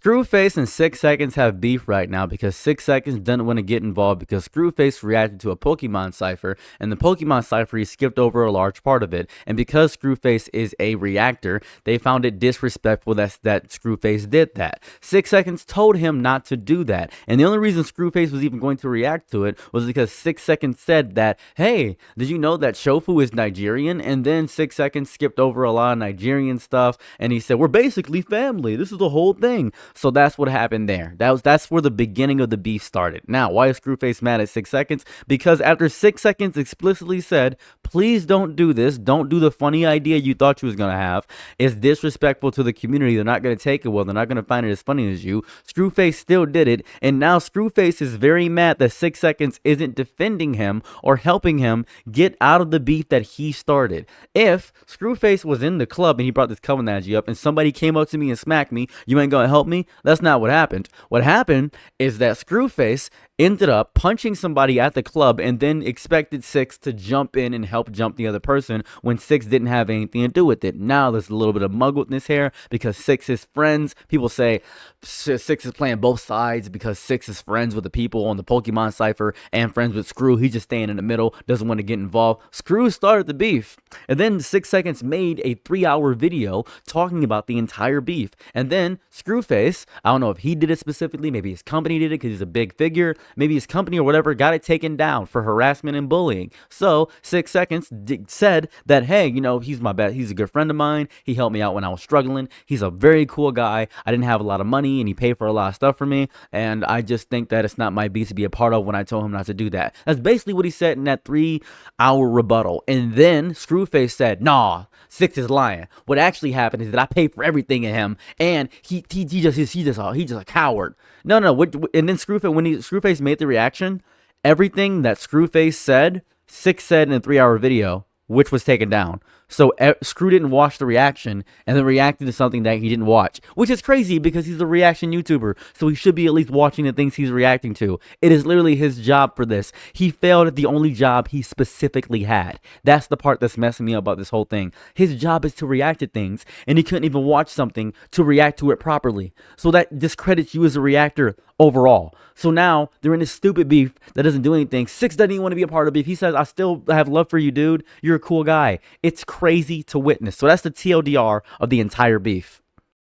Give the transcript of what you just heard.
Screwface and 6 Seconds have beef right now because 6 Seconds doesn't want to get involved because Screwface reacted to a Pokemon cipher, and the Pokemon cipher he skipped over a large part of it. And because Screwface is a reactor, they found it disrespectful that Screwface did that. 6 Seconds told him not to do that, and the only reason Screwface was even going to react to it was because 6 Seconds said that, hey, did you know that Shofu is Nigerian? And then 6 Seconds skipped over a lot of Nigerian stuff, and he said, we're basically family. This is the whole thing. So that's what happened there. That's where the beginning of the beef started. Now, why is Screwface mad at 6 Seconds? Because after 6 Seconds explicitly said, please don't do this. Don't do the funny idea you thought you was going to have. It's disrespectful to the community. They're not going to take it well. They're not going to find it as funny as you. Screwface still did it. And now Screwface is very mad that 6 Seconds isn't defending him or helping him get out of the beef that he started. If Screwface was in the club and he brought this club analogy up and somebody came up to me and smacked me, you ain't going to help me? That's not what happened. What happened is that Screwface ended up punching somebody at the club and then expected 6 to jump in and help jump the other person when 6 didn't have anything to do with it. Now there's a little bit of muggledness here because 6 is friends. People say 6 is playing both sides because 6 is friends with the people on the Pokemon cipher and friends with Screw. He's just staying in the middle, doesn't want to get involved. Screw started the beef. And then 6 Seconds made a 3-hour video talking about the entire beef. And then Screwface, I don't know if he did it specifically, maybe his company did it because he's a big figure, maybe his company or whatever got it taken down for harassment and bullying. So 6 Seconds said that, hey, you know, he's a good friend of mine. He helped me out when I was struggling. He's a very cool guy. I didn't have a lot of money and he paid for a lot of stuff for me. And I just think that it's not my beef to be a part of when I told him not to do that. That's basically what he said in that 3-hour rebuttal. And then Screwface said, nah, 6 is lying. What actually happened is that I paid for everything in him and he's just a coward. No. And then Screwface made the reaction, everything that Screwface said, 6 said in a 3-hour video, which was taken down. So Screw didn't watch the reaction and then reacted to something that he didn't watch, which is crazy because he's a reaction YouTuber. So he should be at least watching the things he's reacting to. It is literally his job for this. He failed at the only job he specifically had. That's the part that's messing me up about this whole thing. His job is to react to things and he couldn't even watch something to react to it properly. So that discredits you as a reactor overall. So now they're in this stupid beef that doesn't do anything. 6 doesn't even want to be a part of the beef. He says, I still have love for you, dude. You're a cool guy. It's crazy to witness. So that's the TLDR of the entire beef.